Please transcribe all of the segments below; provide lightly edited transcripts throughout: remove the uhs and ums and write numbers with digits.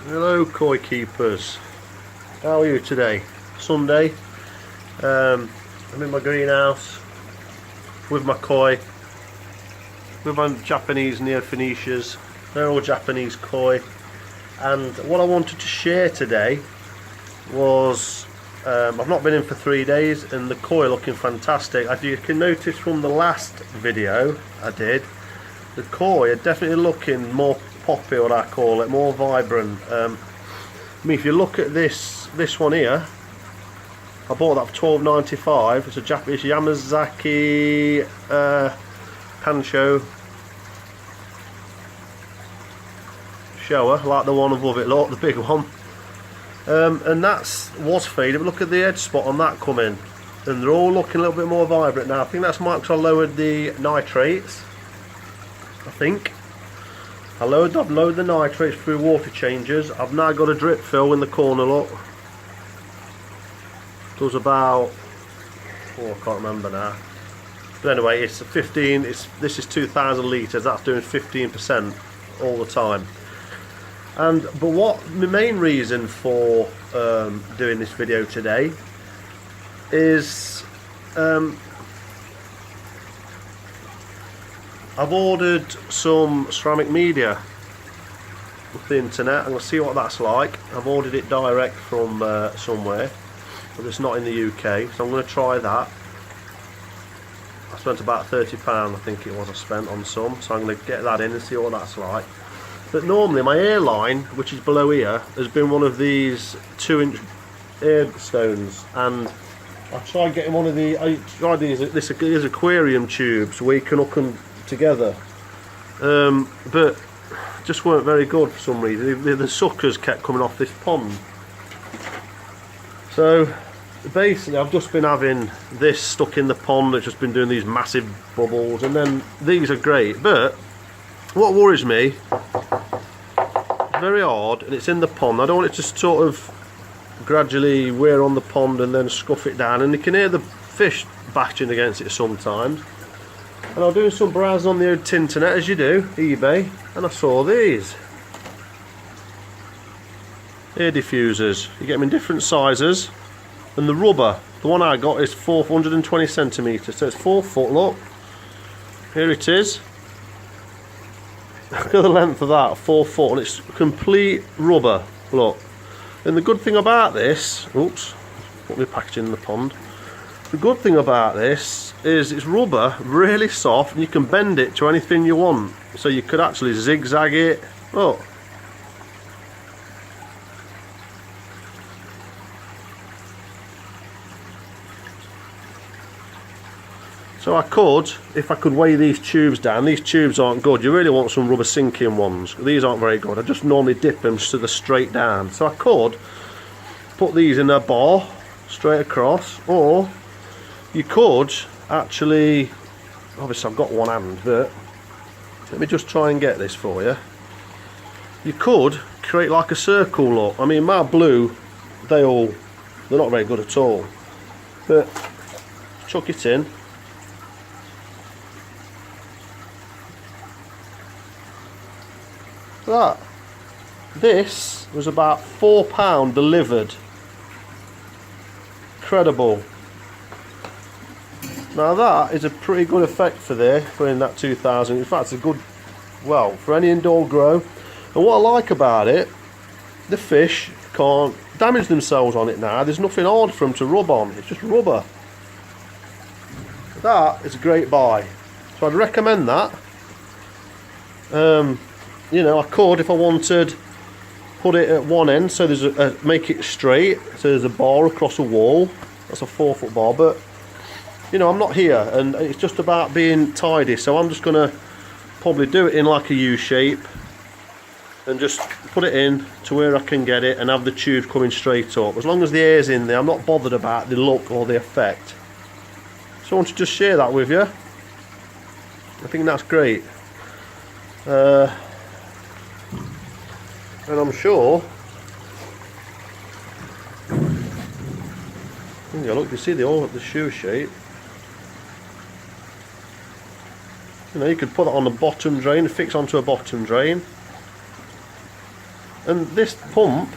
Hello koi keepers, how are you today? Sunday. I'm in my greenhouse with my koi, with my Japanese Neophoenicias. They're all Japanese koi, and what I wanted to share today was I've not been in for 3 days and the koi are looking fantastic. As you can notice from the last video I did, the koi are definitely looking more poppy, what I call it, more vibrant. I mean, if you look at this one here, I bought that for $12.95. It's a Japanese Yamazaki Kansho shower, like the one above it, look, the big one. And was faded, but look at the edge spot on that coming, and they're all looking a little bit more vibrant now. I think that's because I lowered the nitrates. I've lowered the nitrates through water changes. I've now got a drip fill in the corner, look. Does about, I can't remember now. But anyway, it's 15, this is 2,000 litres, that's doing 15% all the time. But what the main reason for doing this video today is I've ordered some ceramic media off the internet. I'm going to see what that's like. I've ordered it direct from somewhere, but it's not in the UK, so I'm going to try that. I spent about £30, I think it was, I spent on some, so I'm going to get that in and see what that's like. But normally my AirLine, which is below here, has been one of these 2-inch air stones, and I tried getting one of these aquarium tubes where you can hook them together, but just weren't very good for some reason. The suckers kept coming off this pond. So basically I've just been having this stuck in the pond. It's just been doing these massive bubbles, and then these are great, but what worries me, it's very hard and it's in the pond. I don't want it to sort of gradually wear on the pond and then scuff it down, and you can hear the fish bashing against it sometimes. And I was doing some browsing on the old internet, as you do, eBay, and I saw these air diffusers. You get them in different sizes, and the rubber, the one I got is 420 centimetres, so it's 4 foot. Look, here it is. Look at the length of that, 4 foot, and it's complete rubber. Look, and the good thing about this, oops, put my packaging in the pond. The good thing about this is it's rubber, really soft, and you can bend it to anything you want. So you could actually zigzag it. Look. So I could, if I could weigh these tubes down, these tubes aren't good. You really want some rubber sinking ones. These aren't very good. I just normally dip them so they're straight down. So I could put these in a bar straight across, or you could actually, obviously I've got one hand, but let me just try and get this for you. You could create like a circle, look. I mean, my blue, they're not very good at all, but chuck it in. That. This was about £4 delivered. Incredible. Now that is a pretty good effect for in that 2000. In fact, it's a good, well, for any indoor grow. And what I like about it, the fish can't damage themselves on it now. There's nothing hard for them to rub on. It's just rubber. That is a great buy. So I'd recommend that. You know, I could, if I wanted, put it at one end, so there's make it straight, so there's a bar across a wall. That's a 4 foot bar, but you know, I'm not here, and it's just about being tidy, so I'm just gonna probably do it in like a U shape and just put it in to where I can get it and have the tube coming straight up. As long as the air's in there, I'm not bothered about the look or the effect. So I want to just share that with you. I think that's great. And I'm sure, yeah, look, you see the shoe shape. You know, you could put it on the bottom drain, fix onto a bottom drain. And this pump,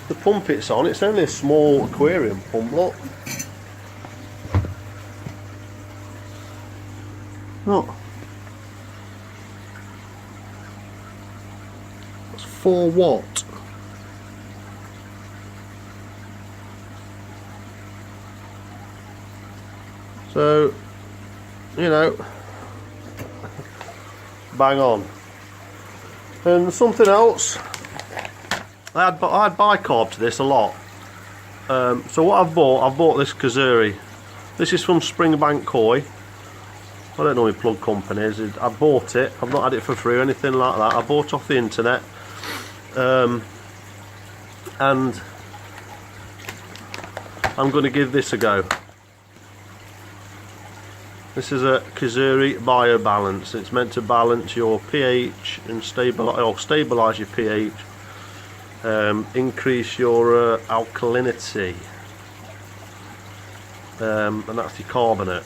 the pump it's on, it's only a small aquarium pump, look. Look. That's 4 watt. So, you know, bang on. And something else, I had bicarb to this a lot. So what I've bought this Kusuri. This is from Springbank Koi. I don't know any plug companies. I bought it. I've not had it for free or anything like that. I bought off the internet. And I'm going to give this a go. This is a Kusuri Biobalance. It's meant to balance your pH and stabilise your pH, increase your alkalinity, and that's the carbonate.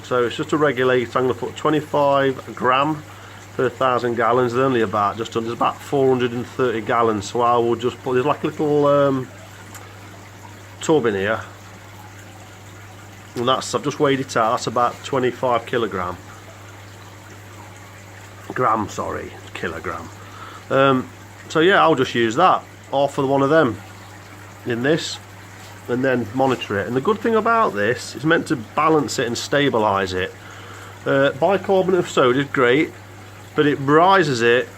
So it's just a regulator. I'm going to put 25 gram per 1,000 gallons. There's only about there's about 430 gallons. So I will just put, there's like a little tub in here. And that's, I've just weighed it out, that's about 25 kilogram. Kilogram. So yeah, I'll just use that, half of one of them in this, and then monitor it. And the good thing about this, it's meant to balance it and stabilise it. Bicarbonate of soda is great, but it raises it,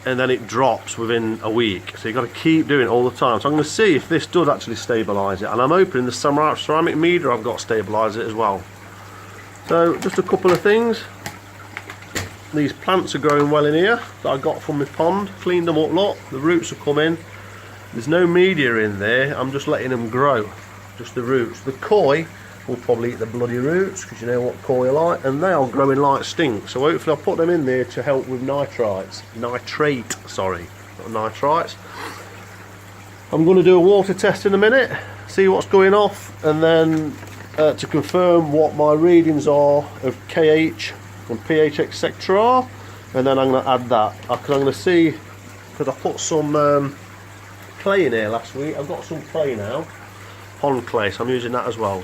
and then it drops within a week. So you've got to keep doing it all the time. So I'm going to see if this does actually stabilise it. And I'm hoping the ceramic meter I've got stabilise it as well. So just a couple of things. These plants are growing well in here that I got from my pond. Cleaned them up, look. The roots are coming. There's no media in there. I'm just letting them grow. Just the roots. The koi will probably eat the bloody roots, because you know what koi are like, and they are growing like stink. So hopefully I'll put them in there to help with nitrate, sorry, not nitrites. I'm going to do a water test in a minute, see what's going off, and then to confirm what my readings are of KH and pH etc. And then I'm going to add that, because I'm going to see, because I put some clay in here last week. I've got some clay now, pond clay, so I'm using that as well.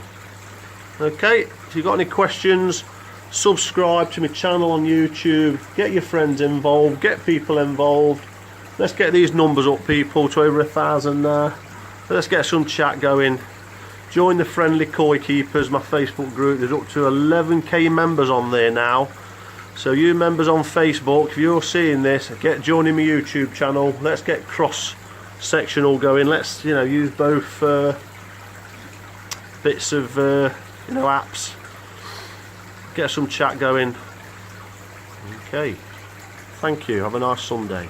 Okay, if you've got any questions, subscribe to my channel on YouTube, get your friends involved, get people involved. Let's get these numbers up, people, to over 1,000 now. Let's get some chat going. Join the Friendly Koi Keepers, my Facebook group. There's up to 11k members on there now. So you members on Facebook, if you're seeing this, get joining my YouTube channel. Let's get cross-sectional going. Let's, you know, use both bits of you know, apps. Get some chat going. Okay, thank you, have a nice Sunday.